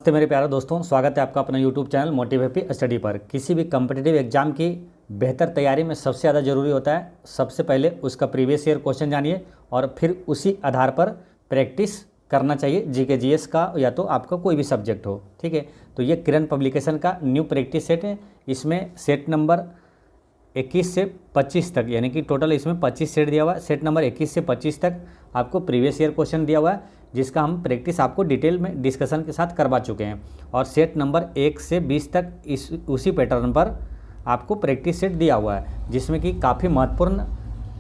नमस्ते मेरे प्यारे दोस्तों, स्वागत है आपका अपना YouTube channel motive happy study पर। किसी भी कम्पिटिटिव एग्जाम की बेहतर तैयारी में सबसे ज़्यादा ज़रूरी होता है सबसे पहले उसका प्रीवियस ईयर क्वेश्चन जानिए और फिर उसी आधार पर प्रैक्टिस करना चाहिए। जीके जीएस का या तो आपका कोई भी सब्जेक्ट हो, ठीक है। तो ये किरण पब्लिकेशन का न्यू प्रैक्टिस सेट है। इसमें सेट नंबर 21 से 25 तक, यानी कि टोटल इसमें 25 सेट दिया हुआ है। सेट नंबर 21 से 25 तक आपको प्रीवियस ईयर क्वेश्चन दिया हुआ है, जिसका हम प्रैक्टिस आपको डिटेल में डिस्कशन के साथ करवा चुके हैं। और सेट नंबर 1 से 20 तक उसी पैटर्न पर आपको प्रैक्टिस सेट दिया हुआ है, जिसमें कि काफ़ी महत्वपूर्ण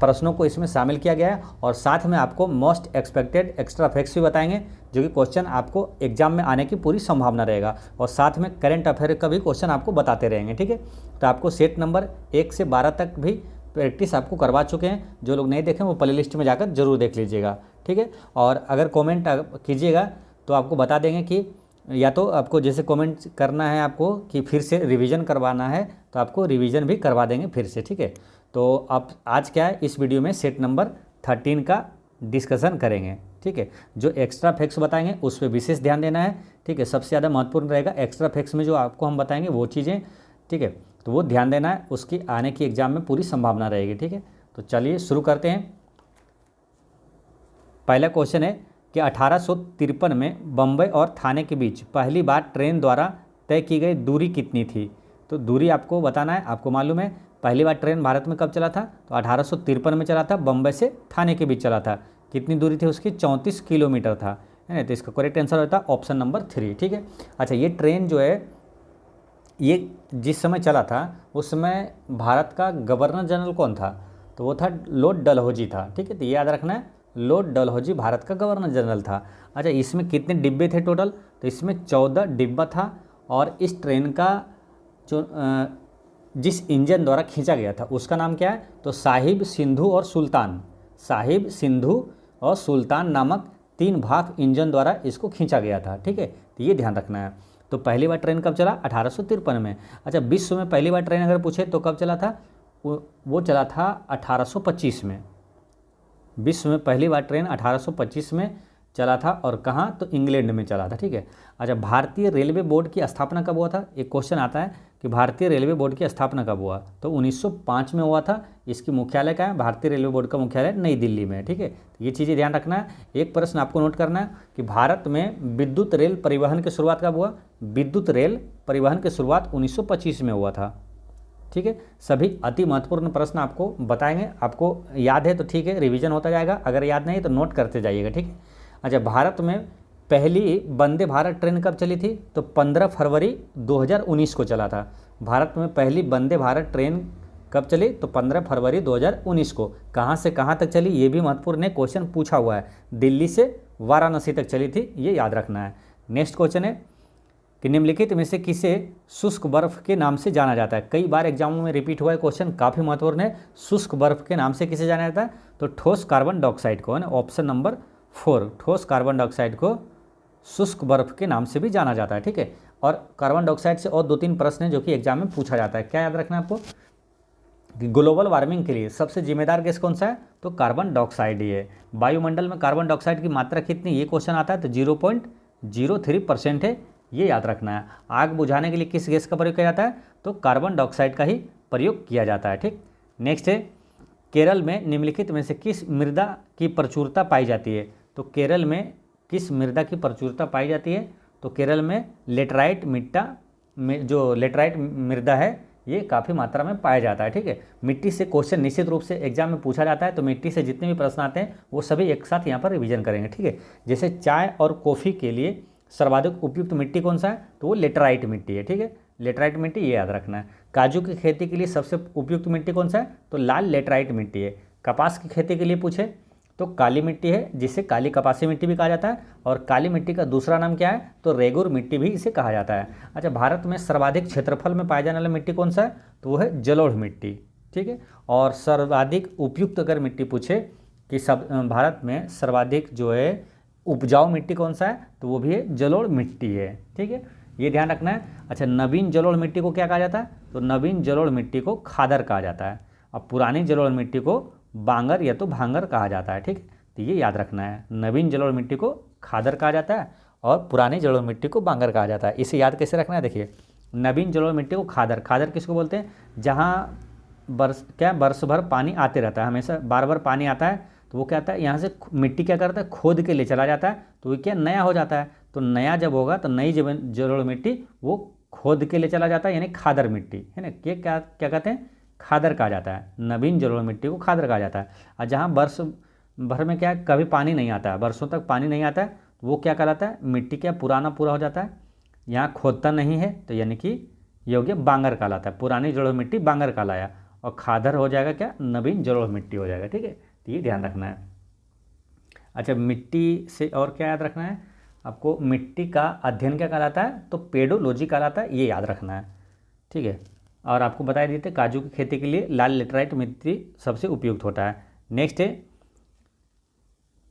प्रश्नों को इसमें शामिल किया गया है। और साथ में आपको मोस्ट एक्सपेक्टेड एक्स्ट्रा फैक्ट्स भी बताएंगे, जो कि क्वेश्चन आपको एग्जाम में आने की पूरी संभावना रहेगा। और साथ में करंट अफेयर का भी क्वेश्चन आपको बताते रहेंगे, ठीक है। तो आपको सेट नंबर 1 से 12 तक भी प्रैक्टिस आपको करवा चुके हैं। जो लोग नहीं देखें वो प्ले लिस्ट में जाकर जरूर देख लीजिएगा, ठीक है। और अगर कमेंट कीजिएगा तो आपको बता देंगे कि या तो आपको जैसे कमेंट करना है आपको कि फिर से रिवीजन करवाना है, तो आपको रिवीजन भी करवा देंगे फिर से, ठीक है। तो आप आज क्या है, इस वीडियो में सेट नंबर 13 का डिस्कशन करेंगे, ठीक है। जो एक्स्ट्रा फैक्ट्स बताएंगे उस पर विशेष ध्यान देना है, ठीक है। सबसे ज़्यादा महत्वपूर्ण रहेगा एक्स्ट्रा फैक्ट्स में जो आपको हम बताएंगे वो चीज़ें, ठीक है। तो वो ध्यान देना है, उसकी आने की एग्जाम में पूरी संभावना रहेगी, ठीक है। तो चलिए शुरू करते हैं। पहला क्वेश्चन है कि 1853 में बम्बई और थाने के बीच पहली बार ट्रेन द्वारा तय की गई दूरी कितनी थी। तो दूरी आपको बताना है। आपको मालूम है पहली बार ट्रेन भारत में कब चला था, तो 1853 में चला था। बम्बई से थाने के बीच चला था। कितनी दूरी थी उसकी, 34 किलोमीटर था, है ना। तो इसका करेक्ट आंसर होता है ऑप्शन नंबर 3, ठीक है। अच्छा, ये ट्रेन जो है ये जिस समय चला था उस समय भारत का गवर्नर जनरल कौन था, तो वो था लॉर्ड डलहौजी था, ठीक है। तो ये याद रखना है, लॉर्ड डलहौजी भारत का गवर्नर जनरल था। अच्छा, इसमें कितने डिब्बे थे टोटल, तो इसमें 14 डिब्बा था। और इस ट्रेन का जो जिस इंजन द्वारा खींचा गया था उसका नाम क्या है, तो साहिब, सिंधु और सुल्तान। साहिब, सिंधु और सुल्तान नामक 3 भाप इंजन द्वारा इसको खींचा गया था, ठीक है। तो ये ध्यान रखना है। तो पहली बार ट्रेन कब चला, 1853 में। अच्छा, विश्व में पहली बार ट्रेन अगर पूछे तो कब चला था, वो चला था 1825 में। विश्व में पहली बार ट्रेन 1825 में चला था, और कहाँ, तो इंग्लैंड में चला था, ठीक है। अच्छा, भारतीय रेलवे बोर्ड की स्थापना कब हुआ था। एक क्वेश्चन आता है कि भारतीय रेलवे बोर्ड की स्थापना कब हुआ, तो 1905 में हुआ था। इसकी मुख्यालय क्या है, भारतीय रेलवे बोर्ड का मुख्यालय नई दिल्ली में है, ठीक है। तो ये चीज़ें ध्यान रखना है। एक प्रश्न आपको नोट करना है कि भारत में विद्युत रेल परिवहन की शुरुआत कब हुआ। विद्युत रेल परिवहन की शुरुआत 1925 में हुआ था, ठीक है। सभी अति महत्वपूर्ण प्रश्न आपको बताएंगे। आपको याद है तो ठीक है, रिवीजन होता जाएगा। अगर याद नहीं तो नोट करते जाइएगा, ठीक है। अच्छा, भारत में पहली वंदे भारत ट्रेन कब चली थी, तो 15 फरवरी 2019 को चला था। भारत में पहली वंदे भारत ट्रेन कब चली, तो 15 फरवरी 2019 को। कहाँ से कहाँ तक चली, ये भी महत्वपूर्ण है, क्वेश्चन पूछा हुआ है। दिल्ली से वाराणसी तक चली थी, ये याद रखना है। नेक्स्ट क्वेश्चन है कि निम्नलिखित में से किसे शुष्क बर्फ के नाम से जाना जाता है। कई बार एग्जामों में रिपीट हुआ है क्वेश्चन, काफ़ी महत्वपूर्ण है। शुष्क बर्फ के नाम से किसे जाना जाता है, तो ठोस कार्बन डाइऑक्साइड को, है ना। ऑप्शन नंबर 4, ठोस कार्बन डाइऑक्साइड को शुष्क बर्फ के नाम से भी जाना जाता है, ठीक है। और कार्बन डाइऑक्साइड से और 2-3 प्रश्न हैं जो कि एग्जाम में पूछा जाता है। क्या याद रखना है आपको कि ग्लोबल वार्मिंग के लिए सबसे जिम्मेदार गैस कौन सा है, तो कार्बन डाइऑक्साइड ही है। वायुमंडल में कार्बन डाइऑक्साइड की मात्रा कितनी, ये क्वेश्चन आता है, तो 0.03% है, ये याद रखना है। आग बुझाने के लिए किस गैस का प्रयोग किया जाता है, तो कार्बन डाइऑक्साइड का ही प्रयोग किया जाता है, ठीक। नेक्स्ट है, केरल में निम्नलिखित में से किस मृदा की प्रचुरता पाई जाती है। तो केरल में किस मृदा की प्रचुरता पाई जाती है, तो केरल में लेटराइट मिट्टा में, जो लेटराइट मृदा है ये काफ़ी मात्रा में पाया जाता है, ठीक है। मिट्टी से क्वेश्चन निश्चित रूप से एग्जाम में पूछा जाता है, तो मिट्टी से जितने भी प्रश्न आते हैं वो सभी एक साथ यहाँ पर रिवीजन करेंगे, ठीक है। जैसे चाय और कॉफ़ी के लिए सर्वाधिक उपयुक्त मिट्टी कौन सा है, तो वो लेटराइट मिट्टी है, ठीक है। लेटराइट मिट्टी ये याद रखना है। काजू की खेती के लिए सबसे उपयुक्त मिट्टी कौन सा है, तो लाल लेटराइट मिट्टी है। कपास की खेती के लिए पूछे तो काली मिट्टी है, जिसे काली कपासी मिट्टी भी कहा जाता है। और काली मिट्टी का दूसरा नाम क्या है, तो रेगुर मिट्टी भी इसे कहा जाता है। अच्छा, भारत में सर्वाधिक क्षेत्रफल में पाया जाने वाला मिट्टी कौन सा है, तो वो है जलोढ़ मिट्टी, ठीक है। और सर्वाधिक उपयुक्त अगर मिट्टी पूछे कि भारत में सर्वाधिक जो है उपजाऊ मिट्टी कौन सा है, तो वो भी है जलोढ़ मिट्टी है, ठीक है। ये ध्यान रखना है। अच्छा, नवीन जलोढ़ मिट्टी को क्या कहा जाता है, तो नवीन जलोढ़ मिट्टी को खादर कहा जाता है। और पुरानी जलोढ़ मिट्टी को बांगर या तो भांगर कहा जाता है, ठीक। तो ये याद रखना है, नवीन जलोढ़ मिट्टी को खादर कहा जाता है और पुरानी जलोढ़ मिट्टी को बांगर कहा जाता है। इसे याद कैसे रखना है, देखिए नवीन जलोढ़ मिट्टी को खादर, खादर किसको बोलते हैं, जहाँ वर्ष भर पानी आते रहता है, हमेशा बार बार पानी आता है, तो वो क्या आता है यहाँ से मिट्टी क्या करता है खोद के ले चला जाता है, तो वो क्या नया हो जाता है। तो नया जब होगा तो नई जलोढ़ मिट्टी वो खोद के ले चला जाता है, यानी खादर मिट्टी है ना, ये क्या क्या कहते हैं, खादर कहा जाता है। नवीन जलोढ़ मिट्टी को खादर कहा जाता है। और जहाँ वर्ष भर में क्या कभी पानी नहीं आता है, वर्षों तक पानी नहीं आता है, तो वो क्या कहलाता है, मिट्टी क्या पुराना पूरा हो जाता है, यहाँ खोदता नहीं है, तो यानी कि ये हो गया बांगर कहलाता है। पुरानी जलोढ़ मिट्टी बांगर कहलाया, और खादर हो जाएगा क्या, नवीन जलोढ़ मिट्टी हो जाएगा। ठीक है, तो ये ध्यान रखना है। अच्छा, मिट्टी से और क्या याद रखना है आपको, मिट्टी का अध्ययन क्या कहलाता है, तो पेडोलॉजी कहलाता है, ये याद रखना है। ठीक है, और आपको बता देते काजू की खेती के लिए लाल लेटराइट मिट्टी सबसे उपयुक्त होता है। नेक्स्ट है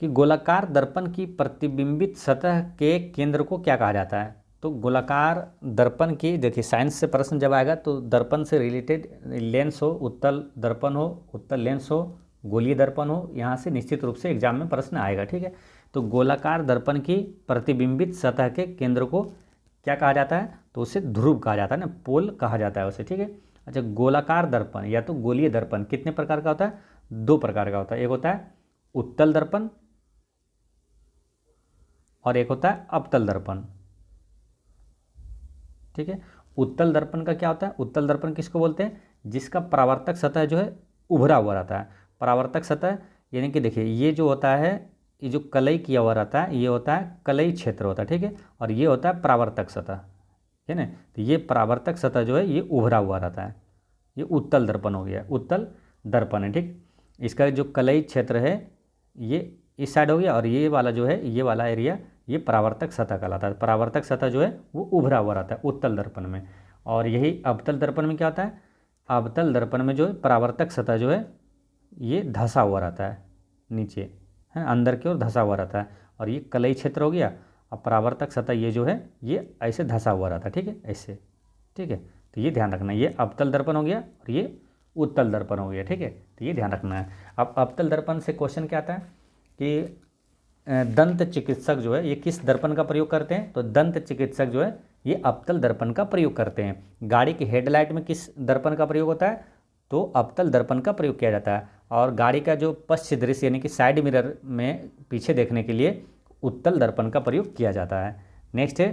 कि गोलाकार दर्पण की प्रतिबिंबित सतह के केंद्र को क्या कहा जाता है। तो गोलाकार दर्पण की, देखिए साइंस से प्रश्न जब आएगा तो दर्पण से रिलेटेड लेंस हो, उत्तल दर्पण हो, उत्तल लेंस हो, गोलीय दर्पण हो, यहाँ से निश्चित रूप से एग्जाम में प्रश्न आएगा। ठीक है, तो गोलाकार दर्पण की प्रतिबिंबित सतह के केंद्र को क्या कहा जाता है, तो उसे ध्रुव कहा जाता है ना, पोल कहा जाता है उसे। ठीक है, अच्छा गोलाकार दर्पण या तो गोलीय दर्पण कितने प्रकार का होता है, 2 प्रकार का होता है। एक होता है उत्तल दर्पण और एक होता है अवतल दर्पण। ठीक है, उत्तल दर्पण का क्या होता है, उत्तल दर्पण किसको बोलते हैं, जिसका परावर्तक सतह जो है उभरा हुआ रहता है। परावर्तक सतह यानी कि देखिए ये जो होता है, ये जो कलई किया हुआ रहता है, ये होता है कलई क्षेत्र होता है। ठीक है, और ये होता है परावर्तक सतह, है ना, तो ये परावर्तक सतह जो है ये उभरा हुआ रहता है, ये उत्तल दर्पण हो गया, उत्तल दर्पण है। ठीक, इसका जो कलई क्षेत्र है ये इस साइड हो गया, और ये वाला जो है, ये वाला एरिया ये परावर्तक सतह कहलाता है। परावर्तक सतह जो है वो उभरा हुआ रहता है उत्तल दर्पण में। और यही अवतल दर्पण में क्या होता है, अवतल दर्पण में जो है परावर्तक सतह जो है ये धंसा हुआ रहता है, नीचे है अंदर की ओर धंसा हुआ रहता है, और ये कलई क्षेत्र हो गया, और परावर्तक सतह ये जो है ये ऐसे धंसा हुआ रहता है। ठीक है, ऐसे। ठीक है, तो ये ध्यान रखना, ये अवतल दर्पण हो गया और ये उत्तल दर्पण हो गया। ठीक है, तो ये ध्यान रखना है। अब अवतल दर्पण से क्वेश्चन क्या आता है कि दंत चिकित्सक जो है ये किस दर्पण का प्रयोग करते हैं, तो दंत चिकित्सक जो है ये अवतल दर्पण का प्रयोग करते हैं। गाड़ी की हेडलाइट में किस दर्पण का प्रयोग होता है, तो अवतल दर्पण का प्रयोग किया जाता है। और गाड़ी का जो पश्च दृश्य यानी कि साइड मिरर में पीछे देखने के लिए उत्तल दर्पण का प्रयोग किया जाता है। नेक्स्ट है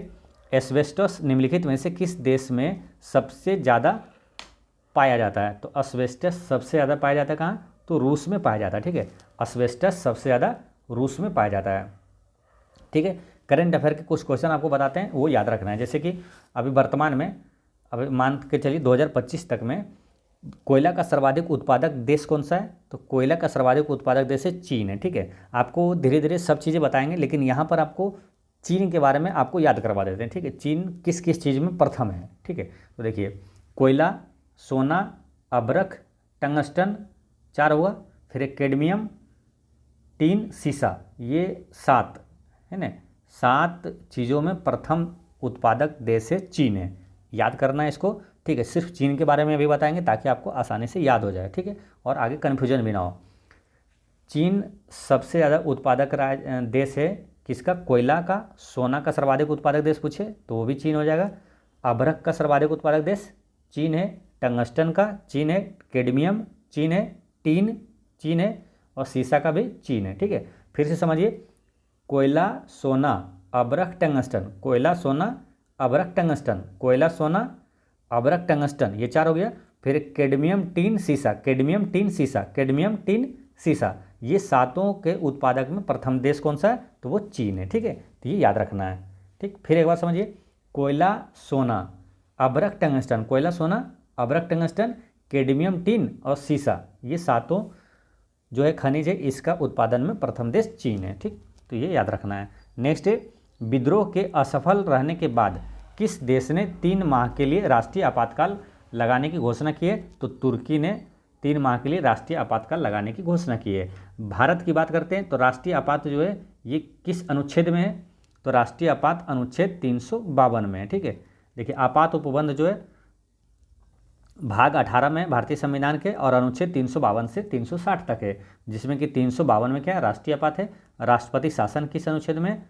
एस्बेस्टोस निम्नलिखित में से किस देश में सबसे ज़्यादा पाया जाता है, तो एस्बेस्टस सबसे ज़्यादा पाया जाता है कहाँ, तो रूस में पाया जाता है। ठीक है, एस्बेस्टस सबसे ज़्यादा रूस में पाया जाता है। ठीक है, करंट अफेयर के कुछ क्वेश्चन आपको बताते हैं, वो याद रखना है। जैसे कि अभी वर्तमान में, अभी मान के चलिए 2025 तक में कोयला का सर्वाधिक उत्पादक देश कौन सा है, तो कोयला का सर्वाधिक उत्पादक देश है चीन है। ठीक है, आपको धीरे धीरे सब चीज़ें बताएंगे, लेकिन यहाँ पर आपको चीन के बारे में आपको याद करवा देते हैं। ठीक है, चीन किस किस चीज़ में प्रथम है। ठीक है, तो देखिए कोयला, सोना, अबरख, टंगस्टन 4 हुआ, फिर एक कैडमियम, टीन, सीसा, ये 7 है ना, 7 चीज़ों में प्रथम उत्पादक देश है चीन है, याद करना है इसको। ठीक है, सिर्फ चीन के बारे में अभी बताएंगे ताकि आपको आसानी से याद हो जाए। ठीक है, और आगे कन्फ्यूजन भी ना हो। चीन सबसे ज़्यादा उत्पादक देश है किसका, कोयला का। सोना का सर्वाधिक उत्पादक देश पूछे तो वो भी चीन हो जाएगा। अभ्रक का सर्वाधिक उत्पादक देश चीन है। टंगस्टन का चीन है। कैडमियम चीन है। टीन चीन है, और सीसा का भी चीन है। ठीक है, फिर से समझिए, कोयला, सोना, अबरख, टंगस्टन, कोयला, सोना, अबरख, टंगस्टन, कोयला, सोना, अबरख, टंगस्टन, ये 4 हो गया। फिर कैडमियम, टीन, सीसा, कैडमियम, टीन, सीसा, कैडमियम, टीन, सीसा, ये 7 के उत्पादक में प्रथम देश कौन सा है, तो वो चीन है। ठीक है, तो ये याद रखना है। ठीक, फिर एक बार समझिए, कोयला, सोना, अबरख, टंगस्टन, कोयला, सोना, अबरख, टंगस्टन, कैडमियम, टीन और सीसा, ये 7 जो है खनिज है, इसका उत्पादन में प्रथम देश चीन है। ठीक, तो ये याद रखना है। नेक्स्ट है, विद्रोह के असफल रहने के बाद किस देश ने 3 माह के लिए राष्ट्रीय आपातकाल लगाने की घोषणा की है, तो तुर्की ने 3 माह के लिए राष्ट्रीय आपातकाल लगाने की घोषणा की है। भारत की बात करते हैं तो राष्ट्रीय आपात जो है ये किस अनुच्छेद में है, तो राष्ट्रीय आपात अनुच्छेद 352 में है। ठीक है, देखिए आपात उपबंध जो है भाग 18 में भारतीय संविधान के, और अनुच्छेद 352 से 360 तक है, जिसमें कि 352 में क्या है, राष्ट्रीय आपात है। राष्ट्रपति शासन किस अनुच्छेद में,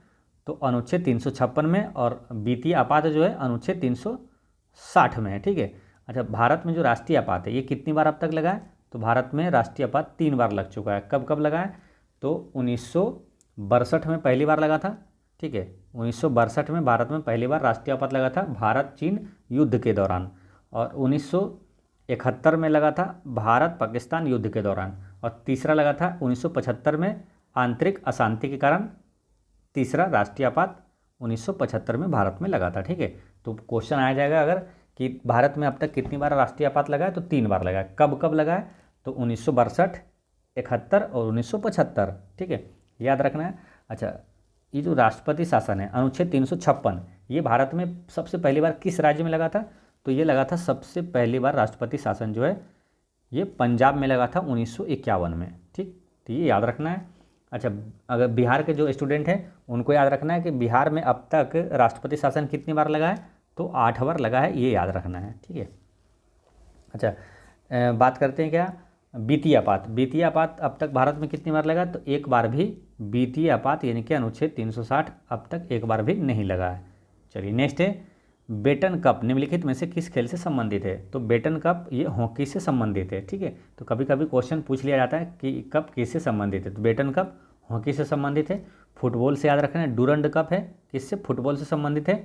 तो अनुच्छेद 356 में, और वित्तीय आपात जो है अनुच्छेद 360 में है, ठीक है। अच्छा, भारत में जो राष्ट्रीय आपात है ये कितनी बार अब तक लगा है? तो भारत में राष्ट्रीय आपात 3 बार लग चुका है। कब कब लगा है? तो 1962 में पहली बार लगा था, ठीक है। 1962 में भारत में पहली बार राष्ट्रीय आपात लगा था, भारत चीन युद्ध के दौरान। और 1971 में लगा था, भारत पाकिस्तान युद्ध के दौरान। और तीसरा लगा था 1975 में, आंतरिक अशांति के कारण तीसरा राष्ट्रीय आपात 1975 में भारत में लगा था, ठीक है। तो क्वेश्चन आ जाएगा अगर कि भारत में अब तक कितनी बार राष्ट्रीय आपात लगा है, तो 3 बार लगा है। कब कब लगा है? तो 1962, 71 और 1975, ठीक है, याद रखना है। अच्छा, ये जो राष्ट्रपति शासन है अनुच्छेद 356, ये भारत में सबसे पहली बार किस राज्य में लगा था? तो ये लगा था सबसे पहली बार राष्ट्रपति शासन जो है ये पंजाब में लगा था 1951 में, ठीक। तो ये याद रखना है। अच्छा, अगर बिहार के जो स्टूडेंट हैं उनको याद रखना है कि बिहार में अब तक राष्ट्रपति शासन कितनी बार लगा है? तो 8 बार लगा है, ये याद रखना है, ठीक है। अच्छा, बात करते हैं क्या वित्तीय आपात। वित्तीय आपात अब तक भारत में कितनी बार लगा? तो एक बार भी वित्तीय आपात यानी कि अनुच्छेद 360 अब तक एक बार भी नहीं लगा है। चलिए नेक्स्ट है, बेटन कप निम्नलिखित में से किस खेल से संबंधित है? तो बेटन कप ये हॉकी से संबंधित है, ठीक है। तो कभी कभी क्वेश्चन पूछ लिया जाता है कि कप किससे संबंधित है, तो बेटन कप हॉकी से संबंधित है। फुटबॉल से याद रखना है, डूरंड कप है, किससे? फुटबॉल से संबंधित है।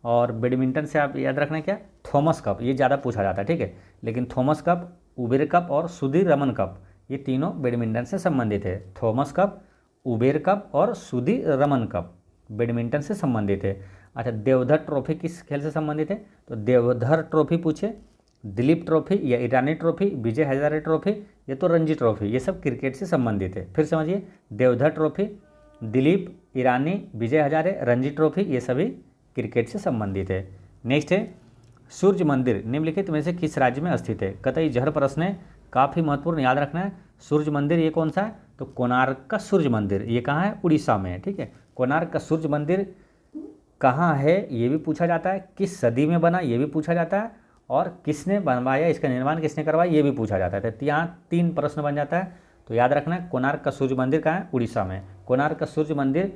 और बैडमिंटन से आप याद रखना है क्या? थॉमस कप, ये ज़्यादा पूछा जाता है, ठीक है। लेकिन थॉमस कप, उबेर कप और सुधीर रमन कप ये तीनों बैडमिंटन से संबंधित है। थॉमस कप, उबेर कप और सुधीर रमन कप बैडमिंटन से संबंधित है। अच्छा, देवधर ट्रॉफी किस खेल से संबंधित है? तो देवधर ट्रॉफी पूछे, दिलीप ट्रॉफी या ईरानी ट्रॉफी, विजय हजारे ट्रॉफी, ये तो रणजी ट्रॉफी, ये सब क्रिकेट से संबंधित है। फिर समझिए, देवधर ट्रॉफी, दिलीप, ईरानी, विजय हजारे, रणजी ट्रॉफी ये सभी क्रिकेट से संबंधित है। नेक्स्ट है, सूर्य मंदिर निम्नलिखित में से किस राज्य में स्थित है? कतई जहर प्रश्न है, काफ़ी महत्वपूर्ण, याद रखना है। सूर्य मंदिर ये कौन सा है? तो कोणार्क का सूर्य मंदिर, ये कहाँ है? उड़ीसा में है, ठीक है। कोणार्क का सूर्य मंदिर कहाँ है ये भी पूछा जाता है, किस सदी में बना ये भी पूछा जाता है, और किसने बनवाया, इसका निर्माण किसने करवाया ये भी पूछा जाता है। तो यहाँ 3 प्रश्न बन जाता है। तो याद रखना है, कोणार्क का सूर्य मंदिर कहाँ है? उड़ीसा में। कोणार्क का सूर्य मंदिर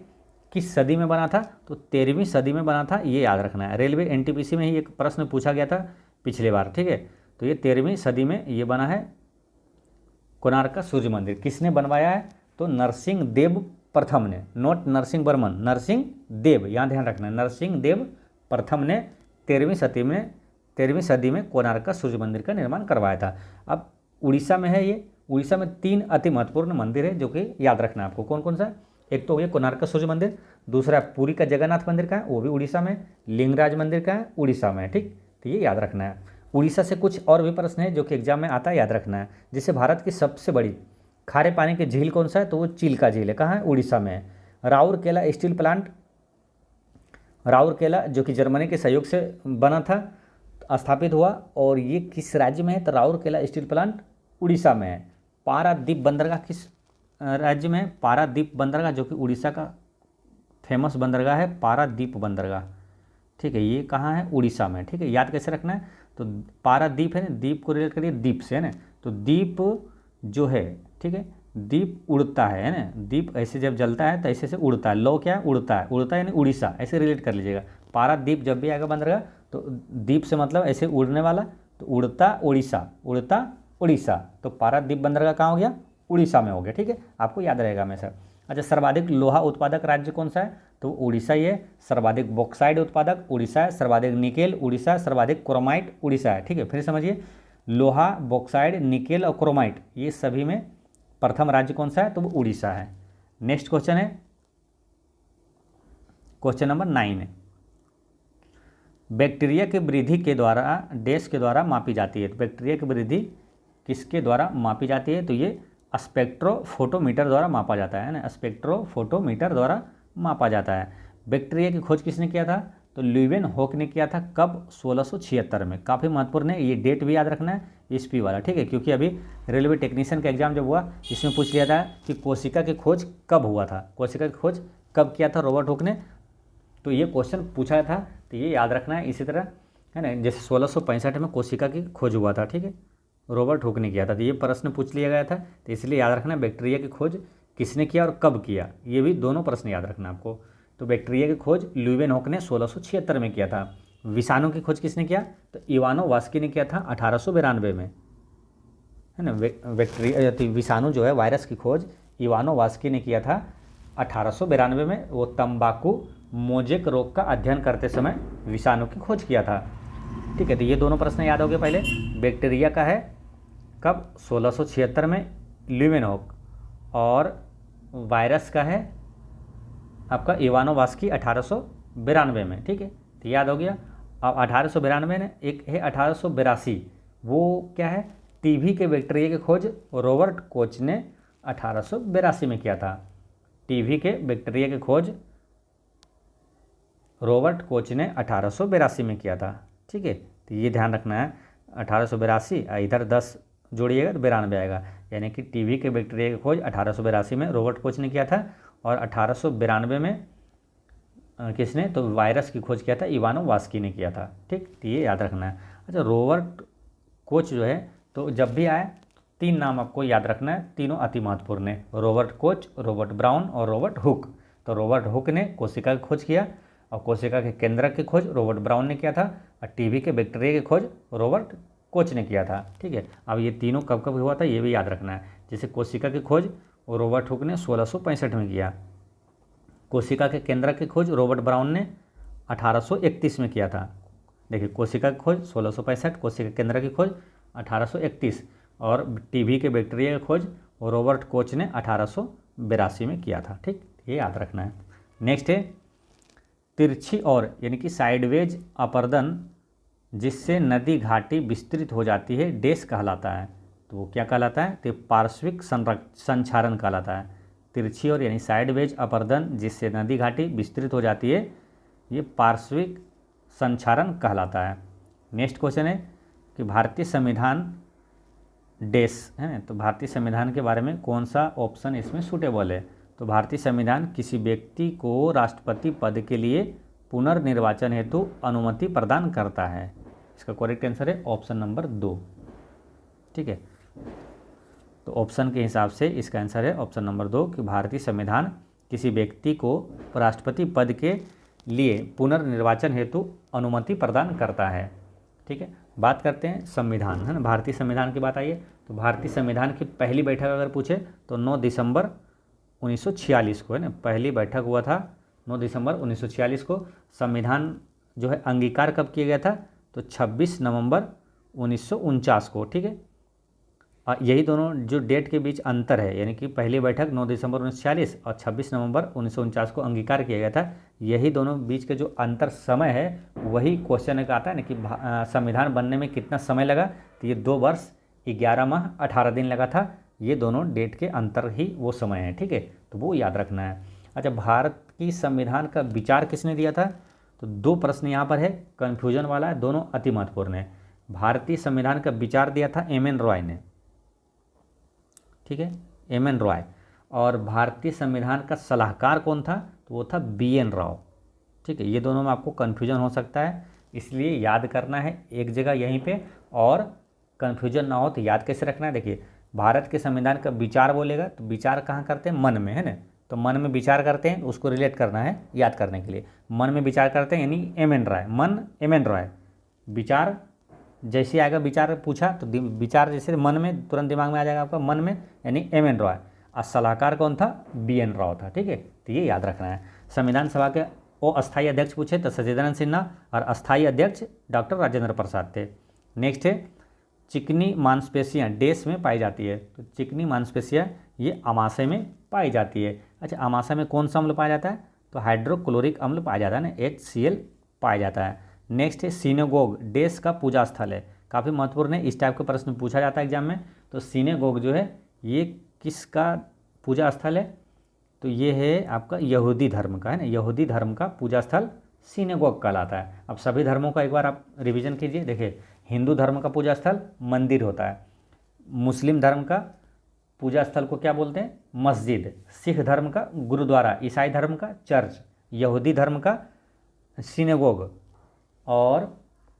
किस सदी में बना था? तो 13वीं सदी में बना था, ये याद रखना है। रेलवे एनटीपीसी में ही एक प्रश्न पूछा गया था पिछले बार, ठीक है। तो ये 13वीं सदी में ये बना है कोणार्क का सूर्य मंदिर। किसने बनवाया है? तो नरसिंह देव प्रथम ने, नोट नरसिंह वर्मन, नरसिंह देव, यहाँ ध्यान रखना है, नरसिंह देव प्रथम ने 13वीं सदी में कोणार्क का सूर्य मंदिर का निर्माण करवाया था। अब उड़ीसा में है ये। उड़ीसा में 3 अति महत्वपूर्ण मंदिर है जो कि याद रखना है आपको। कौन कौन सा? एक तो हो गया कोणार्क का सूर्य मंदिर, दूसरा पुरी का जगन्नाथ मंदिर का है, वो भी उड़ीसा में, लिंगराज मंदिर का है, उड़ीसा में, ठीक। तो ये याद रखना है। उड़ीसा से कुछ और भी प्रश्न है जो कि एग्जाम में आता है, याद रखना है। जैसे भारत की सबसे बड़ी खारे पानी की झील कौन सा है? तो वो चिल्का झील है, कहाँ है? उड़ीसा में है। राउरकेला स्टील प्लांट, राउरकेला जो कि जर्मनी के सहयोग से बना था, स्थापित हुआ, और ये किस राज्य में है? तो राउरकेला स्टील प्लांट उड़ीसा में है। पारादीप बंदरगाह किस राज्य में है? पारादीप बंदरगाह जो कि उड़ीसा का फेमस बंदरगाह है, पारादीप बंदरगाह, ठीक है। ये कहाँ है? उड़ीसा में, ठीक है। याद कैसे रखना है? तो पारादीप है ना, द्वीप को रिलेट करिए दीप से, है ना। तो दीप जो है, ठीक है, दीप उड़ता है ना, दीप ऐसे जब जलता है तो ऐसे से उड़ता है। लो क्या है? उड़ता है, उड़ता है यानी उड़ीसा, ऐसे रिलेट कर लीजिएगा। पारादीप जब भी आएगा बंदरगाह तो दीप से मतलब ऐसे उड़ने वाला, तो उड़ता उड़ीसा, उड़ता उड़ीसा, तो पारादीप बंदरगाह कहाँ हो गया? उड़ीसा में हो गया, ठीक है। आपको याद रहेगा हमेशा। अच्छा, सर्वाधिक लोहा उत्पादक राज्य कौन सा है? तो उड़ीसा ही है। सर्वाधिक बॉक्साइड उत्पादक उड़ीसा है, सर्वाधिक निकेल उड़ीसा है, सर्वाधिक क्रोमाइट उड़ीसा है, ठीक है। फिर समझिए, लोहा, बॉक्साइड, निकेल और क्रोमाइट ये सभी में प्रथम राज्य कौन सा है? तो वो उड़ीसा है। नेक्स्ट क्वेश्चन है क्वेश्चन नंबर 9 है, बैक्टीरिया की वृद्धि के द्वारा डैश के द्वारा मापी जाती है। तो बैक्टीरिया की वृद्धि किसके द्वारा मापी जाती है? तो ये स्पेक्ट्रोफोटोमीटर द्वारा मापा जाता है ना, स्पेक्ट्रोफोटोमीटर द्वारा मापा जाता है। बैक्टीरिया की खोज किसने किया था? तो ल्यूवेन होक ने किया था। कब? 1676 में। काफ़ी महत्वपूर्ण है, ये डेट भी याद रखना है, ईस्वी वाला, ठीक है। क्योंकि अभी रेलवे टेक्नीशियन का एग्जाम जब हुआ इसमें पूछ लिया था कि कोशिका की खोज कब हुआ था, कोशिका की खोज कब किया था रॉबर्ट हुक ने, तो ये क्वेश्चन पूछा था, तो ये याद रखना है। इसी तरह है ना, जैसे 1665 में कोशिका की खोज हुआ था, ठीक है, रॉबर्ट हुक ने किया था, तो ये प्रश्न पूछ लिया गया था। तो इसलिए याद रखना बैक्टीरिया की खोज किसने किया और कब किया, ये भी दोनों प्रश्न याद रखना आपको। तो बैक्टीरिया की खोज ल्यूवेनहोक ने 1676 में किया था। विषाणु की खोज किसने किया? तो इवानोवास्की ने किया था 1892 में, है ना। बैक्टीरिया विषाणु जो है वायरस की खोज इवानोवास्की ने किया था 1892 में। वो तंबाकू मोजेक रोग का अध्ययन करते समय विषाणु की खोज किया था। ठीक है, तो ये दोनों प्रश्न याद हो गए। पहले बैक्टीरिया का है कब? 1676 में ल्यूवेनहोक, और वायरस का है आपका इवानोवास्की 1892 में। ठीक है, तो याद हो गया। अब 1892 ने एक है 1882, वो क्या है? टीबी के बैक्टीरिया की खोज रॉबर्ट कोच ने 1882 में किया था। टीबी के बैक्टीरिया की खोज रॉबर्ट कोच ने 1882 में किया था। ठीक है, तो ये ध्यान रखना है 1882, इधर 10 जोड़िएगा तो 92 आएगा, यानी कि टीबी के बैक्टीरिया की खोज 1882 में रॉबर्ट कोच ने किया था, और 1892 में किसने? तो वायरस की खोज किया था इवानोवास्की ने किया था। ठीक, तो ये याद रखना है। अच्छा, रॉबर्ट कोच जो है, तो जब भी आए 3 नाम आपको याद रखना है, तीनों अति महत्वपूर्ण है, रॉबर्ट कोच, रॉबर्ट ब्राउन और रॉबर्ट हुक। तो रॉबर्ट हुक ने कोशिका की खोज किया, और कोशिका के केंद्रक की खोज रॉबर्ट ब्राउन ने किया था, और टीबी के बैक्टीरिया की खोज रॉबर्ट कोच ने किया था। ठीक है, अब ये तीनों कब कब हुआ था ये भी याद रखना है। जैसे कोशिका की खोज रॉबर्ट हुक ने 1665 में किया, कोशिका के केंद्रक की खोज रॉबर्ट ब्राउन ने 1831 में किया था। देखिए, कोशिका की खोज 1665, कोशिका केंद्र की खोज 1831, और टीबी के बैक्टीरिया की खोज रॉबर्ट कोच ने 1882 में किया था। ठीक, ये याद रखना है। नेक्स्ट है तिरछी और यानी कि साइडवेज अपर्दन जिससे नदी घाटी विस्तृत हो जाती है डैश कहलाता है। तो वो क्या कहलाता है? तो पार्श्विक संचारण कहलाता है। तिरछी और यानी साइडवेज अपर्दन जिससे नदी घाटी विस्तृत हो जाती है, ये पार्श्विक संचारण कहलाता है। नेक्स्ट क्वेश्चन है कि भारतीय संविधान डैश है ना, तो भारतीय संविधान के बारे में कौन सा ऑप्शन इसमें सूटेबल है? तो भारतीय संविधान किसी व्यक्ति को राष्ट्रपति पद के लिए पुनर्निर्वाचन हेतु अनुमति प्रदान करता है। इसका करेक्ट आंसर है ऑप्शन नंबर 2। ठीक है, तो ऑप्शन के हिसाब से इसका आंसर है ऑप्शन नंबर 2 कि भारतीय संविधान किसी व्यक्ति को राष्ट्रपति पद के लिए पुनर्निर्वाचन हेतु अनुमति प्रदान करता है। ठीक है, बात करते हैं संविधान, है ना, भारतीय संविधान की बात आई है। तो भारतीय संविधान की पहली बैठक अगर पूछे तो 9 दिसंबर 1946 को, है ना, पहली बैठक हुआ था 9 दिसंबर 1946 को। संविधान जो है अंगीकार कब किया गया था? तो 26 नवंबर 1949 को। ठीक है, यही दोनों जो डेट के बीच अंतर है, यानी कि पहली बैठक 9 दिसंबर 1946 और 26 नवंबर 1949 को अंगीकार किया गया था, यही दोनों बीच के जो अंतर समय है वही क्वेश्चन का आता है ना कि संविधान बनने में कितना समय लगा? तो ये 2 वर्ष 11 माह 18 दिन लगा था। ये दोनों डेट के अंतर ही वो समय है। ठीक है, तो वो याद रखना है। अच्छा, भारत की संविधान का विचार किसने दिया था? तो 2 प्रश्न यहाँ पर है, कन्फ्यूजन वाला है, दोनों अति महत्वपूर्ण है। भारतीय संविधान का विचार दिया था एम.एन. रॉय ने। ठीक है, एम.एन. रॉय। और भारतीय संविधान का सलाहकार कौन था? तो वो था बी.एन. राव। ठीक है, ये दोनों में आपको कन्फ्यूजन हो सकता है, इसलिए याद करना है एक जगह यहीं पे, और कन्फ्यूजन ना हो तो याद कैसे रखना है? देखिए, भारत के संविधान का विचार बोलेगा तो विचार कहाँ करते हैं? मन में, है ना। तो मन में विचार करते हैं, उसको रिलेट करना है याद करने के लिए। मन में विचार करते हैं यानी एम.एन. रॉय, मन एम.एन. रॉय। विचार जैसे आएगा, विचार पूछा तो विचार जैसे मन में तुरंत दिमाग में आ जाएगा आपका, मन में, यानी एम.एन. रॉय। और सलाहकार कौन था? बी.एन. राव था। ठीक है, तो ये याद रखना है। संविधान सभा के अस्थायी अध्यक्ष पूछे तो सचिदानंद सिन्हा, और अस्थायी अध्यक्ष डॉक्टर राजेंद्र प्रसाद थे। नेक्स्ट है चिकनी मांसपेशियाँ डैश में पाई जाती है। तो चिकनी मांसपेशियाँ ये अमाशय में पाई जाती है। अच्छा, अमाशय में कौन सा अम्ल पाया जाता है? तो हाइड्रोक्लोरिक अम्ल पाया जाता है ना, HCl पाया जाता है। नेक्स्ट है सिनेगोग डैश का पूजा स्थल है। काफ़ी महत्वपूर्ण है, इस टाइप का प्रश्न पूछा जाता है एग्जाम में। तो सिनेगोग जो है ये किसका पूजा स्थल है? तो ये है आपका यहूदी धर्म का, है ना, यहूदी धर्म का पूजा स्थल सिनेगोग कहलाता है। अब सभी धर्मों का एक बार आप रिवीजन कीजिए। देखिए, हिंदू धर्म का पूजा स्थल मंदिर होता है, मुस्लिम धर्म का पूजा स्थल को क्या बोलते हैं? मस्जिद, सिख धर्म का गुरुद्वारा, ईसाई धर्म का चर्च, यहूदी धर्म का सिनेगोग, और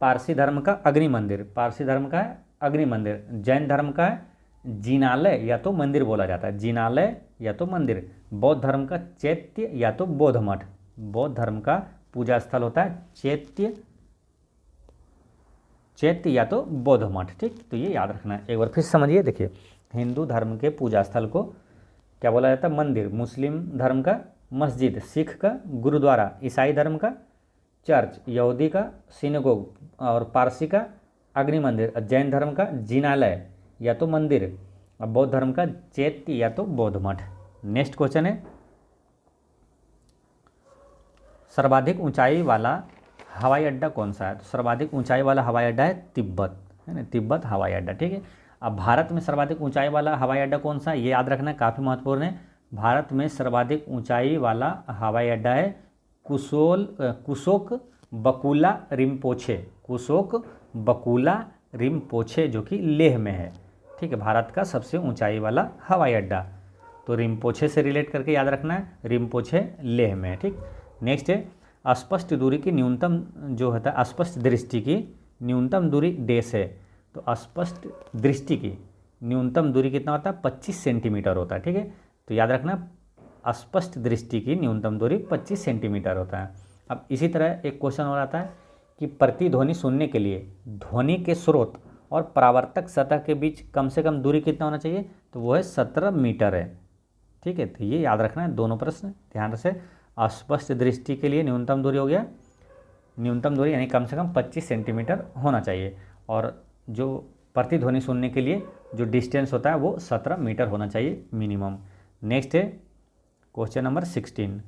पारसी धर्म का अग्नि मंदिर, पारसी धर्म का है अग्नि मंदिर, जैन धर्म का है जिनालय या तो मंदिर बोला जाता है, जिनालय या तो मंदिर, बौद्ध धर्म का चैत्य या तो बौद्ध मठ, बौद्ध धर्म का पूजा स्थल होता है चैत्य या तो बौद्ध मठ। ठीक, तो ये याद रखना है। एक बार फिर समझिए, देखिए हिंदू धर्म के पूजा स्थल को क्या बोला जाता है? मंदिर। मुस्लिम धर्म का मस्जिद, सिख का गुरुद्वारा, ईसाई धर्म का चर्च, यहूदी का सिनेगोग और पारसी का अग्नि मंदिर, जैन धर्म का जिनालय या तो मंदिर, और बौद्ध धर्म का चैत्य या तो बौद्ध मठ। नेक्स्ट क्वेश्चन है, सर्वाधिक ऊंचाई वाला हवाई अड्डा कौन सा है? तो सर्वाधिक ऊंचाई वाला हवाई अड्डा है तिब्बत, है ना, तिब्बत हवाई अड्डा। ठीक है, अब भारत में सर्वाधिक ऊंचाई वाला हवाई अड्डा कौन सा है? ये याद रखना, काफ़ी महत्वपूर्ण है। भारत में सर्वाधिक ऊंचाई वाला हवाई अड्डा है कुशोक बकुला रिम्पोछे, कुशोक बकुला रिम्पोछे, जो कि लेह में है। ठीक है, भारत का सबसे ऊंचाई वाला हवाई अड्डा। तो रिम्पोछे से रिलेट करके याद रखना है, रिम्पोछे लेह में है। ठीक, नेक्स्ट है, अस्पष्ट दूरी की न्यूनतम जो होता है, अस्पष्ट दृष्टि की न्यूनतम दूरी डैश है। तो अस्पष्ट दृष्टि की न्यूनतम दूरी कितना होता है? 25 सेंटीमीटर होता है। ठीक है, तो याद रखना, अस्पष्ट दृष्टि की न्यूनतम दूरी 25 सेंटीमीटर होता है। अब इसी तरह एक क्वेश्चन और आता है कि प्रतिध्वनि सुनने के लिए ध्वनि के स्रोत और परावर्तक सतह के बीच कम से कम दूरी कितना होना चाहिए? तो वो है 17 मीटर है। ठीक है, तो ये याद रखना है, दोनों प्रश्न ध्यान से। अस्पष्ट दृष्टि के लिए न्यूनतम दूरी हो गया, न्यूनतम दूरी यानी कम से कम 25 सेंटीमीटर होना चाहिए, और जो प्रतिध्वनि सुनने के लिए जो डिस्टेंस होता है वो 17 मीटर होना चाहिए मिनिमम। नेक्स्ट है क्वेश्चन नंबर 16,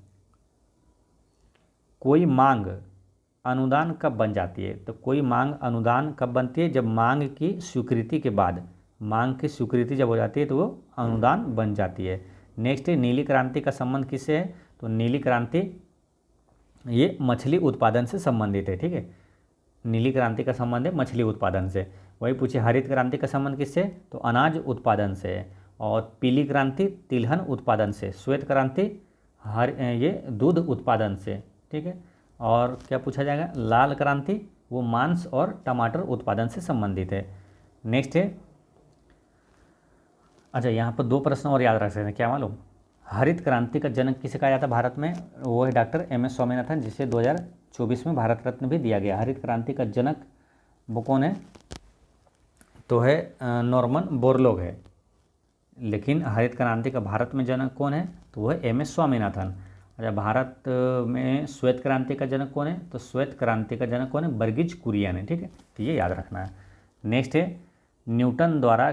कोई मांग अनुदान कब बन जाती है? तो कोई मांग अनुदान कब बनती है? जब मांग की स्वीकृति के बाद, मांग की स्वीकृति जब हो जाती है तो वो अनुदान बन जाती है। नेक्स्ट है, नीली क्रांति का संबंध किससे है? तो नीली क्रांति ये मछली उत्पादन से संबंधित है। ठीक है, नीली क्रांति का संबंध है मछली उत्पादन से। वही पूछे हरित क्रांति का संबंध किससे? तो अनाज उत्पादन से है। और पीली क्रांति तिलहन उत्पादन से, श्वेत क्रांति ये दूध उत्पादन से। ठीक है, और क्या पूछा जाएगा? लाल क्रांति वो मांस और टमाटर उत्पादन से संबंधित है। नेक्स्ट है, अच्छा यहाँ पर 2 प्रश्न और याद रख सकते हैं, क्या मालूम? हरित क्रांति का जनक किसे कहा जाता है भारत में? वो है डॉक्टर एम.एस. स्वामीनाथन, जिसे 2024 में भारत रत्न भी दिया गया। हरित क्रांति का जनक वो कौन है? तो है नॉर्मन बोरलॉग है। लेकिन हरित क्रांति का भारत में जनक कौन है? तो वो है एम.एस. स्वामीनाथन। अच्छा, भारत में श्वेत क्रांति का जनक कौन है? तो श्वेत क्रांति का जनक कौन है? वर्गीज कुरियन है। ठीक है, तो ये याद रखना है। नेक्स्ट है, न्यूटन द्वारा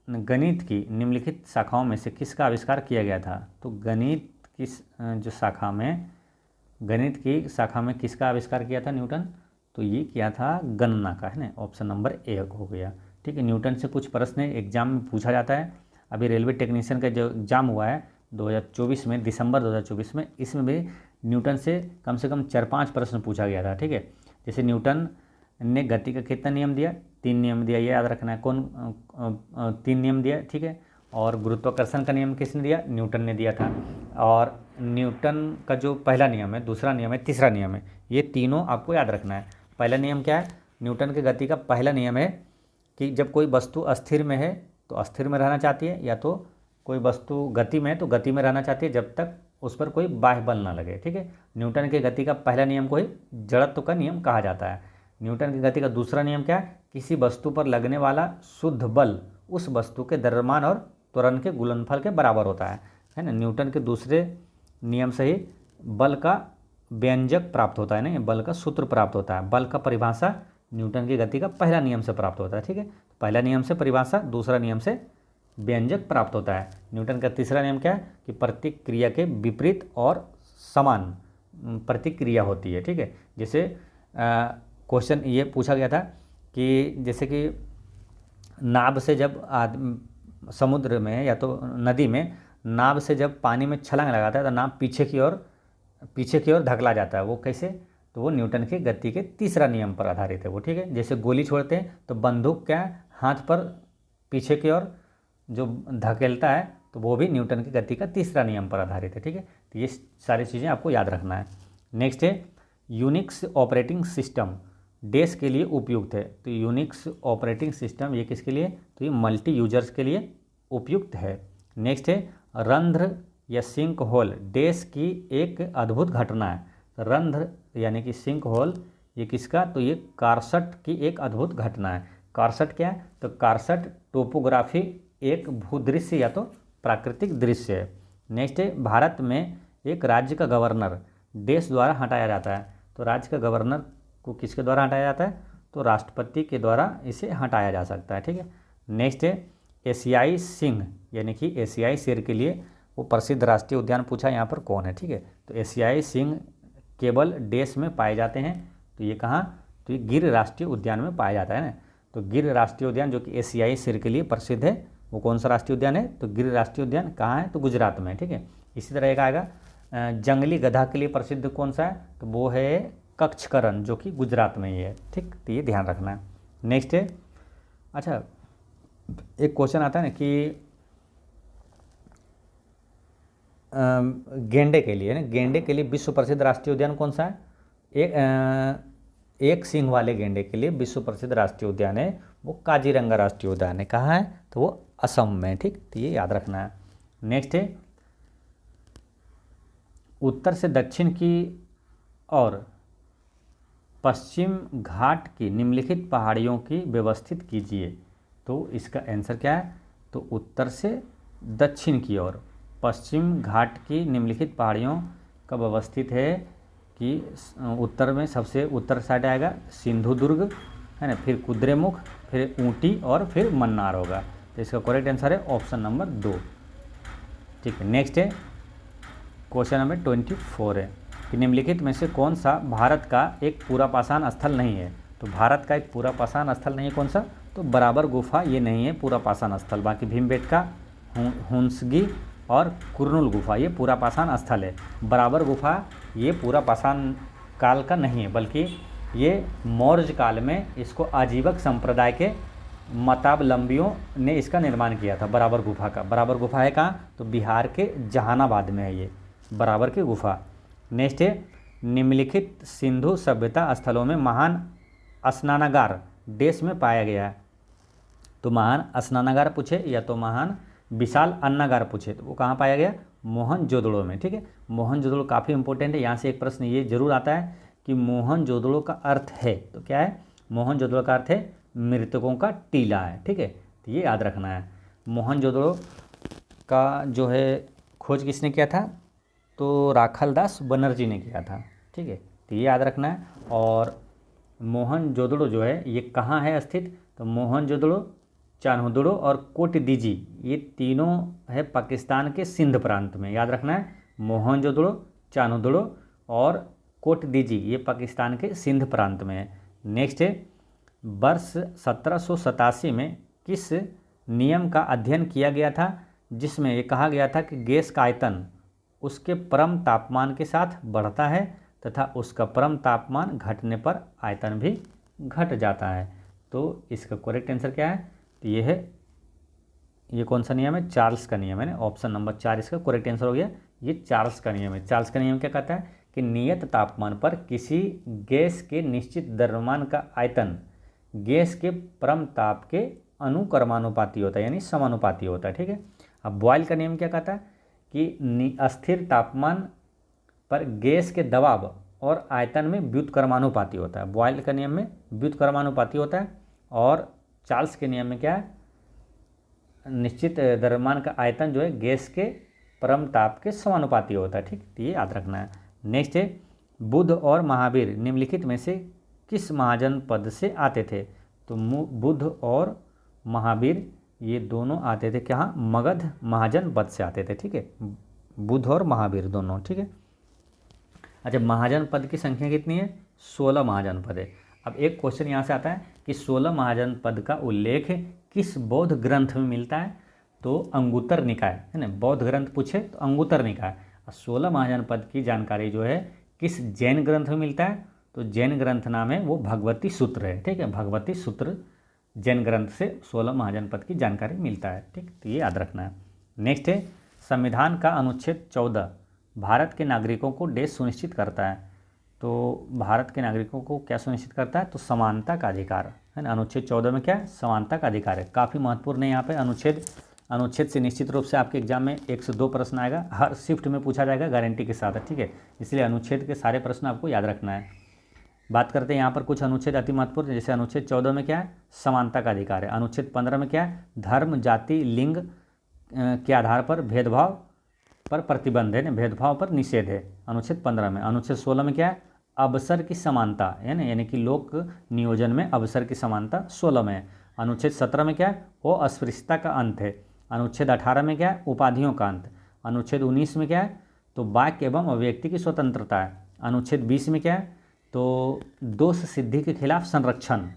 गणित की निम्नलिखित शाखाओं में से किसका आविष्कार किया गया था? तो गणित की जो शाखा में, गणित की शाखा में किसका आविष्कार किया था न्यूटन? तो ये किया था गणना का, है ना, ऑप्शन नंबर 1 हो गया। ठीक है, न्यूटन से कुछ प्रश्न एग्जाम में पूछा जाता है। अभी रेलवे टेक्नीशियन का जो एग्जाम हुआ है 2024 में, दिसंबर 2024 में, इसमें भी न्यूटन से कम 4-5 प्रश्न पूछा गया था। ठीक है, जैसे न्यूटन ने गति का कितना नियम दिया? 3 नियम दिया, ये याद रखना है। कौन 3 नियम दिया? ठीक है, और गुरुत्वाकर्षण का नियम किसने दिया? न्यूटन ने दिया था। और न्यूटन का जो पहला नियम है, दूसरा नियम है, तीसरा नियम है, ये तीनों आपको याद रखना है। पहला नियम क्या है? न्यूटन के गति का पहला नियम है कि जब कोई वस्तु अस्थिर में है तो अस्थिर में रहना चाहती है, या तो कोई वस्तु गति में है तो गति में रहना चाहती है जब तक उस पर कोई बाह्य बल ना लगे। ठीक है, न्यूटन के गति का पहला नियम को ही जड़त्व का नियम कहा जाता है। न्यूटन की गति का दूसरा नियम क्या है? किसी वस्तु पर लगने वाला शुद्ध बल उस वस्तु के द्रव्यमान और त्वरण के गुणनफल के बराबर होता है ना। न्यूटन के दूसरे नियम से ही बल का व्यंजक प्राप्त होता है, ना, बल का सूत्र प्राप्त होता है। बल का परिभाषा न्यूटन की गति का पहला नियम से प्राप्त होता है। ठीक है, पहला नियम से परिभाषा, दूसरा नियम से व्यंजक प्राप्त होता है। न्यूटन का तीसरा नियम क्या है? कि प्रतिक्रिया के विपरीत और समान प्रतिक्रिया होती है। ठीक है, जैसे क्वेश्चन ये पूछा गया था कि जैसे कि नाव से जब समुद्र में या तो नदी में नाव से जब पानी में छलांग लगाता है तो नाव पीछे की ओर धकेला जाता है। वो कैसे? तो वो न्यूटन की गति के तीसरा नियम पर आधारित है वो। ठीक है, जैसे गोली छोड़ते हैं तो बंदूक क्या है? हाथ पर पीछे की ओर जो धकेलता है, तो वो भी न्यूटन की गति का तीसरा नियम पर आधारित है। ठीक है, तो ये सारी चीज़ें आपको याद रखना है। नेक्स्ट है, यूनिक्स ऑपरेटिंग सिस्टम देश के लिए उपयुक्त है। तो यूनिक्स ऑपरेटिंग सिस्टम ये किसके लिए? तो ये मल्टी यूजर्स के लिए उपयुक्त है। नेक्स्ट है, रंध्र या सिंक होल देश की एक अद्भुत घटना है। रंध्र यानी कि सिंक होल ये किसका, तो ये कारसट की एक अद्भुत घटना है। कारसट क्या है, तो कारसट टोपोग्राफी एक भूदृश्य या तो प्राकृतिक दृश्य है। नेक्स्ट है, भारत में एक राज्य का गवर्नर देश द्वारा हटाया जाता है। तो राज्य का गवर्नर को किसके द्वारा हटाया जाता है, तो राष्ट्रपति के द्वारा इसे हटाया जा सकता है। ठीक है। नेक्स्ट है, एशियाई सिंह यानी कि एशियाई शेर के लिए वो प्रसिद्ध राष्ट्रीय उद्यान पूछा यहाँ पर कौन है। ठीक है। तो एशियाई सिंह केवल देश में पाए जाते हैं। तो ये कहाँ, तो ये गिर राष्ट्रीय उद्यान में पाया जाता है ना। तो गिर राष्ट्रीय उद्यान जो कि एशियाई शेर के लिए प्रसिद्ध है, वो कौन सा राष्ट्रीय उद्यान है, तो गिर राष्ट्रीय उद्यान कहाँ है, तो गुजरात में। ठीक है। इसी तरह एक आएगा जंगली गधा के लिए प्रसिद्ध कौन सा है, तो वो है कच्छकरण जो कि गुजरात में ही है। ठीक, तो ये ध्यान रखना है। नेक्स्ट है, अच्छा एक क्वेश्चन आता है ना कि गेंडे के लिए ना, गेंडे के लिए विश्व प्रसिद्ध राष्ट्रीय उद्यान कौन सा है। एक सींग वाले गेंडे के लिए विश्व प्रसिद्ध राष्ट्रीय उद्यान है वो काजीरंगा राष्ट्रीय उद्यान है। कहाँ है, तो वो असम में। ठीक, तो ये याद रखना है। नेक्स्ट है, उत्तर से दक्षिण की और पश्चिम घाट की निम्नलिखित पहाड़ियों की व्यवस्थित कीजिए। तो इसका आंसर क्या है, तो उत्तर से दक्षिण की ओर पश्चिम घाट की निम्नलिखित पहाड़ियों का व्यवस्थित है कि उत्तर में सबसे उत्तर साइड आएगा सिंधुदुर्ग है ना, फिर कुद्रेमुख, फिर ऊटी और फिर मन्नार होगा। तो इसका करेक्ट आंसर है ऑप्शन नंबर 2। ठीक है। नेक्स्ट है, क्वेश्चन नंबर 24 है कि निम्नलिखित में से कौन सा भारत का एक पूरा पाषाण स्थल नहीं है। तो भारत का एक पूरा पाषाण स्थल नहीं है कौन सा, तो बराबर गुफा ये नहीं है पूरा पाषाण स्थल। बाकी भीमबेटका, हुंसगी और कुरनूल गुफा ये पूरा पाषाण स्थल है। बराबर गुफा ये पूरा पाषाण काल का नहीं है, बल्कि ये मौर्य काल में इसको आजीवक संप्रदाय के मतावलंबियों ने इसका निर्माण किया था। बराबर गुफा का, बराबर गुफा है कहाँ, तो बिहार के जहानाबाद में है ये बराबर की गुफा। नेक्स्ट है, निम्नलिखित सिंधु सभ्यता स्थलों में महान स्नानागार देश में पाया गया है। तो महान स्नानागार पूछे या तो महान विशाल अन्नागार पूछे, तो वो कहाँ पाया गया, मोहनजोदड़ो में। ठीक है। मोहनजोदड़ो काफ़ी इंपॉर्टेंट है, यहाँ से एक प्रश्न ये जरूर आता है कि मोहनजोदड़ो का अर्थ है, तो क्या है, मोहनजोदड़ो का अर्थ है मृतकों का टीला है। ठीक है, तो ये याद रखना है। मोहनजोदड़ो का जो है खोज किसने किया था, तो राखालदास बनर्जी ने किया था। ठीक है, तो ये याद रखना है। और मोहनजोदड़ो जो है ये कहाँ है स्थित, तो मोहनजोदड़ो, चान्होदड़ो और कोटदीजी ये तीनों है पाकिस्तान के सिंध प्रांत में। याद रखना है, मोहनजोदड़ो, चान्होदड़ो और कोटदीजी ये पाकिस्तान के सिंध प्रांत में है। नेक्स्ट है, वर्ष 1787 में किस नियम का अध्ययन किया गया था जिसमें ये कहा गया था कि गैस का आयतन उसके परम तापमान के साथ बढ़ता है तथा उसका परम तापमान घटने पर आयतन भी घट जाता है। तो इसका करेक्ट आंसर क्या है, तो ये है, ये कौन सा नियम है, चार्ल्स का नियम है ना। ऑप्शन नंबर 4 इसका करेक्ट आंसर हो गया। ये चार्ल्स का नियम है। चार्ल्स का नियम क्या कहता है कि नियत तापमान पर किसी गैस के निश्चित द्रव्यमान का आयतन गैस के परम ताप के अनुक्रमानुपाती होता है, यानी समानुपाती होता है। ठीक है। अब बॉयल का नियम क्या कहता है कि अस्थिर तापमान पर गैस के दबाव और आयतन में व्युत्क्रमानुपाती होता है। बॉयल का नियम में व्युत्क्रमानुपाती होता है और चार्ल्स के नियम में क्या है, निश्चित द्रव्यमान का आयतन जो है गैस के परम ताप के समानुपाती होता है। ठीक, तो ये याद रखना है। नेक्स्ट है, बुध और महावीर निम्नलिखित में से किस महाजनपद से आते थे। तो बुध और महावीर ये दोनों आते थे कहाँ, मगध महाजनपद से आते थे। ठीक है, बुध और महावीर दोनों। ठीक है। अच्छा, महाजनपद की संख्या कितनी है, 16 महाजनपद है। अब एक क्वेश्चन यहाँ से आता है कि 16 महाजनपद का उल्लेख किस बौद्ध ग्रंथ में मिलता है। तो अंगुत्तर निकाय है ना, बौद्ध ग्रंथ पूछे तो अंगुत्तर निकाय। 16 महाजनपद की जानकारी जो है किस जैन ग्रंथ में मिलता है, तो जैन ग्रंथ नाम है वो भगवती सूत्र है। ठीक है, भगवती सूत्र जैन ग्रंथ से 16 महाजनपद की जानकारी मिलता है। ठीक, तो ये याद रखना है। नेक्स्ट है, संविधान का अनुच्छेद 14 भारत के नागरिकों को देश सुनिश्चित करता है। तो भारत के नागरिकों को क्या सुनिश्चित करता है, तो समानता का अधिकार है ना। अनुच्छेद 14 में क्या है, समानता का अधिकार है। काफ़ी महत्वपूर्ण है यहाँ पे अनुच्छेद अनुच्छेद से निश्चित रूप से आपके एग्जाम में 1 से 2 प्रश्न आएगा, हर शिफ्ट में पूछा जाएगा गारंटी के साथ, ठीक है। इसलिए अनुच्छेद के सारे प्रश्न आपको याद रखना है। बात करते हैं यहाँ पर कुछ अनुच्छेद अति महत्वपूर्ण, जैसे अनुच्छेद 14 में क्या है, समानता का अधिकार है। अनुच्छेद 15 में क्या है, धर्म, जाति, लिंग के आधार पर भेदभाव पर प्रतिबंध है ना, भेदभाव पर निषेध है अनुच्छेद 15 में। अनुच्छेद 16 में क्या है, अवसर की समानता है ना, यानी कि लोक नियोजन में अवसर की समानता 16 में है। अनुच्छेद 17 में क्या है, वो अस्पृश्यता का अंत है। अनुच्छेद 18 में क्या है, उपाधियों का अंत। अनुच्छेद 19 में क्या है, तो वाक्य एवं अभिव्यक्ति की स्वतंत्रता है। अनुच्छेद 20 में क्या है, तो दोष सिद्धि के खिलाफ संरक्षण।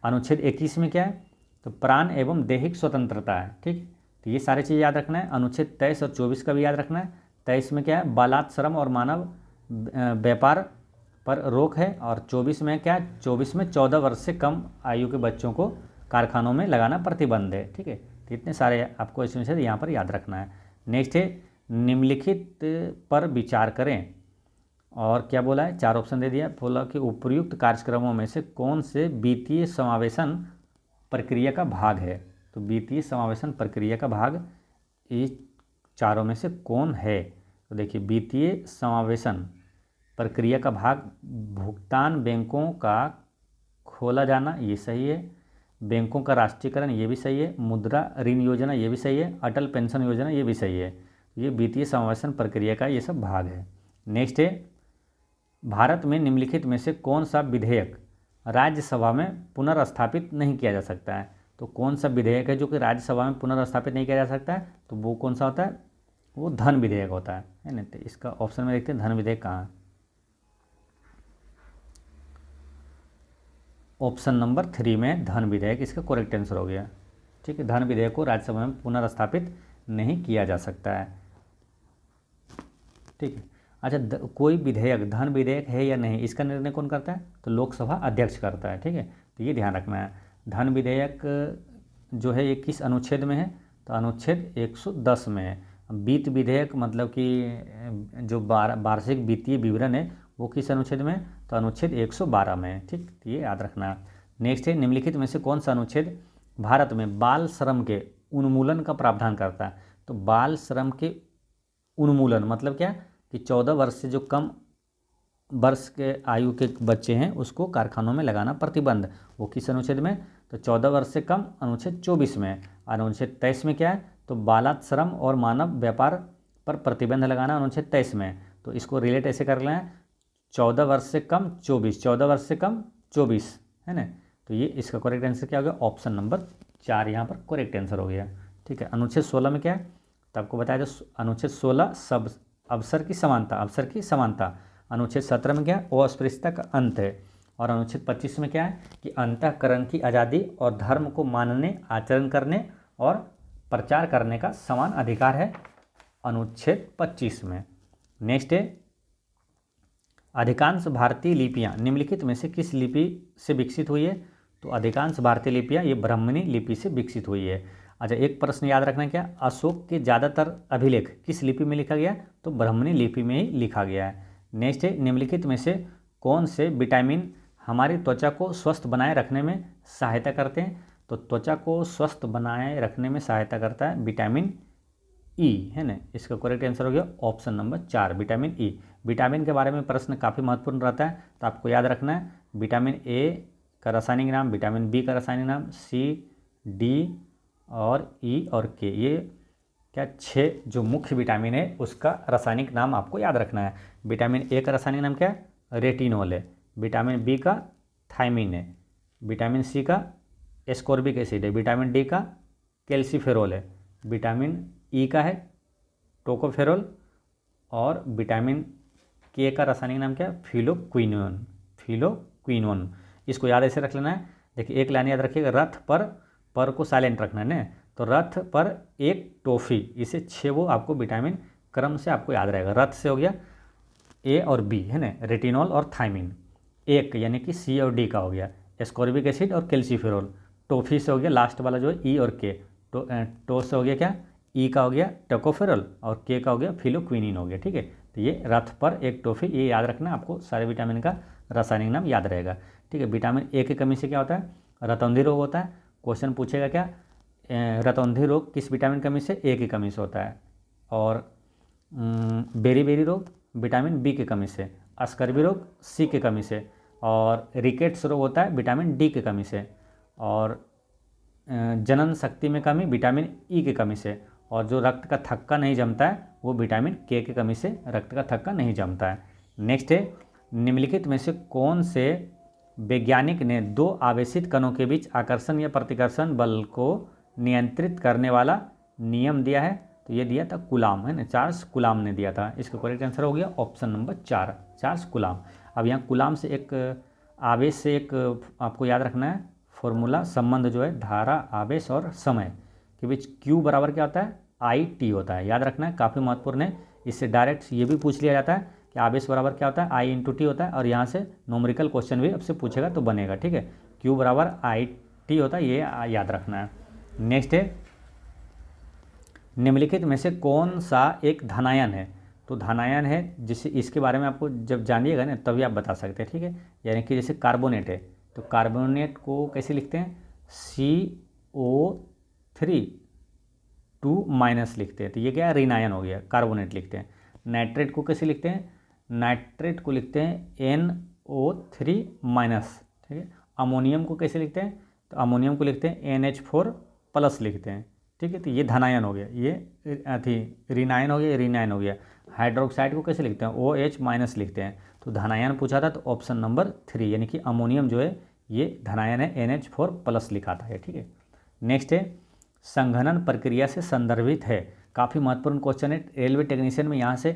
अनुच्छेद 21 में क्या है, तो प्राण एवं दैहिक स्वतंत्रता है, ठीक। तो ये सारी चीज़ याद रखना है। अनुच्छेद 23 और 24 का भी याद रखना है। 23 में क्या है, बालात श्रम और मानव व्यापार पर रोक है, और 24 में क्या है, 24 में 14 वर्ष से कम आयु के बच्चों को कारखानों में लगाना प्रतिबंध है, ठीक है। तो इतने सारे आपको इसमें से यहाँ पर याद रखना है। नेक्स्ट है, निम्नलिखित पर विचार करें, और क्या बोला है, 4 ऑप्शन दे दिया। बोला कि उपर्युक्त कार्यक्रमों में से कौन से वित्तीय समावेशन प्रक्रिया का भाग है। तो वित्तीय समावेशन प्रक्रिया का भाग इस चारों में से कौन है। तो देखिए, वित्तीय समावेशन प्रक्रिया का भाग भुगतान बैंकों का खोला जाना, ये सही है। बैंकों का राष्ट्रीयकरण, ये भी सही है। मुद्रा ऋण योजना, ये भी सही है। अटल पेंशन योजना, ये भी सही है। ये वित्तीय समावेशन प्रक्रिया का ये सब भाग है। नेक्स्ट है, भारत में निम्नलिखित में से कौन सा विधेयक राज्यसभा में पुनर्स्थापित नहीं किया जा सकता है। तो कौन सा विधेयक है जो कि राज्यसभा में पुनर्स्थापित नहीं किया जा सकता है, तो वो कौन सा होता है, वो धन विधेयक होता है ना। तो इसका ऑप्शन में देखते हैं धन विधेयक कहाँ है। ऑप्शन नंबर 3 में धन विधेयक इसका करेक्ट आंसर हो गया, ठीक है। धन विधेयक को राज्यसभा में पुनर्स्थापित नहीं किया जा सकता है, ठीक है। अच्छा, कोई विधेयक धन विधेयक है या नहीं, इसका निर्णय कौन करता है, तो लोकसभा अध्यक्ष करता है, ठीक है। तो ये ध्यान रखना है। धन विधेयक जो है ये किस अनुच्छेद में है, तो अनुच्छेद 110 में है। वित्त विधेयक मतलब कि जो वार्षिक वित्तीय विवरण है वो किस अनुच्छेद में है, तो अनुच्छेद 112 में है, ठीक। तो ये याद रखना है। नेक्स्ट है, निम्नलिखित में से कौन सा अनुच्छेद भारत में बाल श्रम के उन्मूलन का प्रावधान करता है। तो बाल श्रम के उन्मूलन मतलब क्या, कि 14 वर्ष से जो कम वर्ष के आयु के बच्चे हैं उसको कारखानों में लगाना प्रतिबंध, वो किस अनुच्छेद में, तो 14 वर्ष से कम अनुच्छेद 24 में। अनुच्छेद 23 में क्या है, तो बालात श्रम और मानव व्यापार पर प्रतिबंध लगाना अनुच्छेद 23 में। तो इसको रिलेट ऐसे कर लें, 14 वर्ष से कम 24, 14 वर्ष से कम 24, है ना। तो ये इसका करेक्ट आंसर क्या हो गया, ऑप्शन नंबर 4 यहाँ पर करेक्ट आंसर हो गया, ठीक है। अनुच्छेद 16 में क्या है, तो आपको बताया था अनुच्छेद 16 सब अवसर की समानता, अवसर की समानता। अनुच्छेद 17 में क्या है, अस्पृश्यता का अंत है। और अनुच्छेद 25 में क्या है, कि अंतःकरण की आज़ादी और धर्म को मानने, आचरण करने और प्रचार करने का समान अधिकार है अनुच्छेद 25 में। नेक्स्ट है, अधिकांश भारतीय लिपियां निम्नलिखित में से किस लिपि से विकसित हुई है। तो अधिकांश भारतीय लिपियां ये ब्राह्मणी लिपि से विकसित हुई है। अच्छा, एक प्रश्न याद रखना, क्या अशोक के ज़्यादातर अभिलेख किस लिपि में लिखा गया, तो ब्राह्मणी लिपि में ही लिखा गया है। नेक्स्ट है, निम्नलिखित में से कौन से विटामिन हमारी त्वचा को स्वस्थ बनाए रखने में सहायता करते हैं। तो त्वचा को स्वस्थ बनाए रखने में सहायता करता है विटामिन ई, है ना। इसका करेक्ट आंसर हो गया option number 4, vitamin E. Vitamin के बारे में प्रश्न काफ़ी महत्वपूर्ण रहता है, तो आपको याद रखना है विटामिन ए का रासायनिक नाम, विटामिन बी का रासायनिक नाम, सी, डी और ई और के, ये क्या 6 जो मुख्य विटामिन है उसका रासायनिक नाम आपको याद रखना है। विटामिन ए का रासायनिक नाम क्या है, रेटिनॉल है। विटामिन बी का थायमिन है। विटामिन सी का एस्कॉर्बिक एसिड है। विटामिन डी का कैल्सीफेरोल है। विटामिन ई का है टोकोफेरोल। और विटामिन के का रासायनिक नाम क्या है, फिलोक्विनोन, फिलोक्विनोन। इसको याद ऐसे रख लेना है। देखिए, एक लाइन याद रखिएगा, रथ पर को साइलेंट रखना है ना। तो रथ पर एक टॉफ़ी, इसे 6 वो आपको विटामिन क्रम से आपको याद रहेगा। रथ से हो गया ए और बी, है ना, रेटिनॉल और थायमिन। एक यानी कि सी और डी का हो गया एस्कॉर्बिक एसिड और कैल्सीफेरोल। टॉफ़ी से हो गया लास्ट वाला जो है ई और के। टो से हो गया क्या, ई का हो गया टोकोफेरोल और के का हो गया फिलोक्विनिन हो गया, ठीक है। तो ये रथ पर एक टॉफ़ी, ये याद रखना, आपको सारे विटामिन का रासायनिक नाम याद रहेगा, ठीक है। विटामिन ए की कमी से क्या होता है, रतौंधी रोग होता है। क्वेश्चन पूछेगा क्या, रतौंधी रोग किस विटामिन कमी से? ए की कमी से होता है। और बेरी रोग विटामिन बी की कमी से। स्कर्वी रोग सी की कमी से। और रिकेट्स रोग होता है विटामिन डी की कमी से। और जनन शक्ति में कमी विटामिन ई की कमी से। और जो रक्त का थक्का नहीं जमता है वो विटामिन के की कमी से रक्त का थक्का नहीं जमता है। नेक्स्ट है, निम्नलिखित में से कौन से वैज्ञानिक ने दो आवेशित कणों के बीच आकर्षण या प्रतिकर्षण बल को नियंत्रित करने वाला नियम दिया है? तो ये दिया था कूलाम, है ना, चार्ल्स कूलाम ने दिया था। इसका करेक्ट आंसर हो गया ऑप्शन नंबर 4, चार्ल्स कूलाम। अब यहाँ कूलाम से एक आवेश से एक आपको याद रखना है फॉर्मूला, संबंध जो है धारा, आवेश और समय के बीच Q बराबर क्या होता है? IT होता है। याद रखना है, काफ़ी महत्वपूर्ण है। इससे डायरेक्ट ये भी पूछ लिया जाता है कि आवेश बराबर क्या होता है? I × T होता है। और यहाँ से न्यूमेरिकल क्वेश्चन भी आपसे पूछेगा तो बनेगा, ठीक है। Q बराबर IT होता है, ये याद रखना है। नेक्स्ट है, निम्नलिखित में से कौन सा एक धनायन है? तो धनायन है जिसे, इसके बारे में आपको जब जानिएगा ना तभी आप बता सकते हैं, ठीक है। यानी कि जैसे कार्बोनेट है, तो कार्बोनेट को कैसे लिखते हैं? CO3 लिखते हैं, तो ये क्या है? ऋणायन हो गया, कार्बोनेट लिखते हैं। नाइट्रेट को कैसे लिखते हैं? नाइट्रेट को लिखते हैं NO3-, ठीक है। अमोनियम को कैसे लिखते हैं? तो अमोनियम को लिखते हैं NH4+ लिखते हैं, ठीक है। तो ये धनायन हो गया, ये ऋणायन हो गया, ऋणायन हो गया। हाइड्रोक्साइड को कैसे लिखते हैं? OH- लिखते हैं। तो धनायन पूछा था तो ऑप्शन नंबर 3 यानी कि अमोनियम जो है ये धनायन है, NH4+ लिखा था, ठीक है। नेक्स्ट है, संघनन प्रक्रिया से संदर्भित है। काफ़ी महत्वपूर्ण क्वेश्चन है, रेलवे टेक्नीशियन में यहाँ से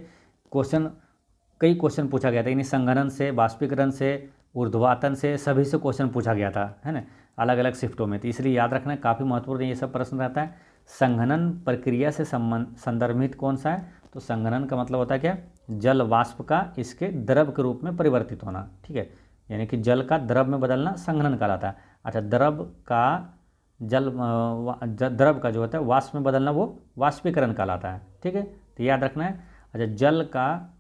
कई क्वेश्चन पूछा गया था, यानी संघनन से, वाष्पीकरण से, ऊर्ध्वातन से, सभी से क्वेश्चन पूछा गया था, है ना, अलग अलग शिफ्टों में। तो इसलिए याद रखना काफ़ी महत्वपूर्ण ये सब प्रश्न रहता है। संघनन प्रक्रिया से संदर्भित कौन सा है? तो संघनन का मतलब होता है क्या? जल वाष्प का इसके द्रव के रूप में परिवर्तित होना, ठीक है। यानी कि जल का द्रव में बदलना संघनन कहलाता है। अच्छा, द्रव का जो होता है वाष्प में बदलना वो वाष्पीकरण कहलाता है, ठीक है। तो याद रखना है। अच्छा, जल का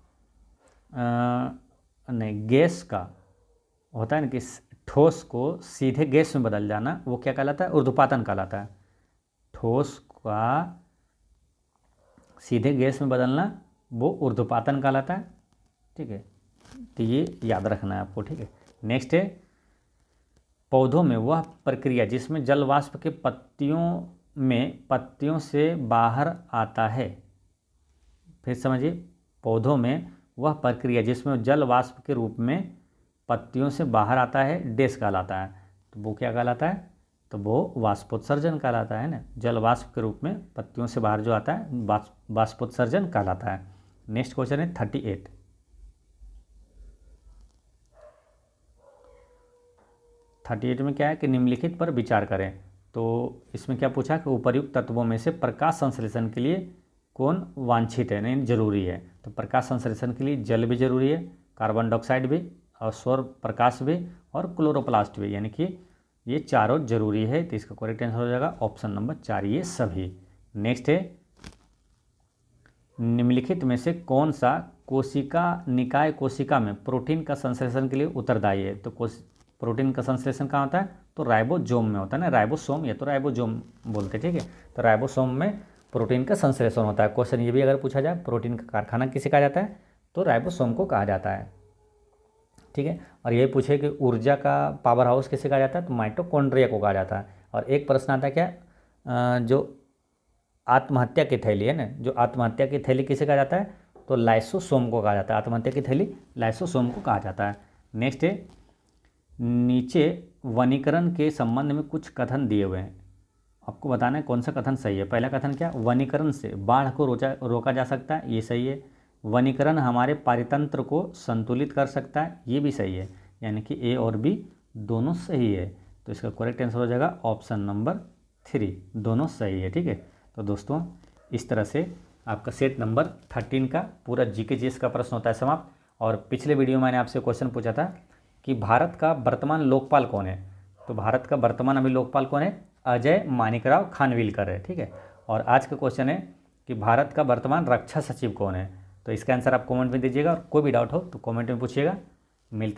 नहीं, गैस का होता है ना कि ठोस को सीधे गैस में बदल जाना, वो क्या कहलाता है? ऊर्ध्वपातन कहलाता है। ठोस का सीधे गैस में बदलना वो ऊर्ध्वपातन कहलाता है, ठीक है। तो ये याद रखना है आपको, ठीक है। नेक्स्ट है, पौधों में वह प्रक्रिया जिसमें जल वाष्प के पत्तियों से बाहर आता है। फिर समझिए, पौधों में वह प्रक्रिया जिसमें जल वाष्प के रूप में पत्तियों से बाहर आता है डैश कहलाता है। तो वो क्या कहलाता है? तो वो वाष्पोत्सर्जन कहलाता है ना। जल वाष्प के रूप में पत्तियों से बाहर जो आता है वाष्पोत्सर्जन कहलाता है। नेक्स्ट क्वेश्चन है 38 में क्या है कि निम्नलिखित पर विचार करें। तो इसमें क्या पूछा कि उपर्युक्त तत्वों में से प्रकाश संश्लेषण के लिए कौन वांछित है, नहीं जरूरी है? तो प्रकाश संश्लेषण के लिए जल भी जरूरी है, कार्बन डाइऑक्साइड भी, और सौर प्रकाश भी, और क्लोरोप्लास्ट भी, यानी कि ये चारों जरूरी है। तो इसका करेक्ट आंसर हो जाएगा ऑप्शन नंबर 4, ये सभी। नेक्स्ट है, निम्नलिखित में से कौन सा कोशिका निकाय कोशिका में प्रोटीन का संश्लेषण के लिए उत्तरदायी है? तो प्रोटीन का संश्लेषण कहाँ होता है? तो राइबोसोम में होता है ना, राइबोसोम, ये तो राइबोसोम बोलते हैं, ठीक है। तो राइबोसोम में प्रोटीन का संश्लेषण होता है। क्वेश्चन ये भी अगर पूछा जाए प्रोटीन का कारखाना किसे कहा जाता है? तो राइबोसोम को कहा जाता है, ठीक है। और ये पूछे कि ऊर्जा का पावर हाउस किसे कहा जाता है? तो माइटोकॉन्ड्रिया को कहा जाता है। और एक प्रश्न आता है क्या, जो आत्महत्या की थैली है ना, जो आत्महत्या की थैली किसे कहा जाता है? तो लाइसोसोम को कहा जाता है। आत्महत्या की थैली लाइसोसोम को कहा जाता है। नेक्स्ट है, नीचे वनीकरण के संबंध में कुछ कथन दिए हुए हैं, आपको बताना है कौन सा कथन सही है। पहला कथन क्या? वनीकरण से बाढ़ को रोका जा सकता है, ये सही है। वनीकरण हमारे पारितंत्र को संतुलित कर सकता है, ये भी सही है। यानी कि ए और बी दोनों सही है। तो इसका करेक्ट आंसर हो जाएगा ऑप्शन नंबर 3, दोनों सही है, ठीक है। तो दोस्तों, इस तरह से आपका सेट नंबर 13 का पूरा जीके जीएस का प्रश्न होता है समाप्त। और पिछले वीडियो में मैंने आपसे क्वेश्चन पूछा था कि भारत का वर्तमान लोकपाल कौन है? तो भारत का वर्तमान अभी लोकपाल कौन है? अजय मानिकराव खानविलकर है, ठीक है। और आज का क्वेश्चन है कि भारत का वर्तमान रक्षा सचिव कौन है? तो इसका आंसर आप कमेंट में दीजिएगा, और कोई भी डाउट हो तो कमेंट में पूछिएगा। मिलते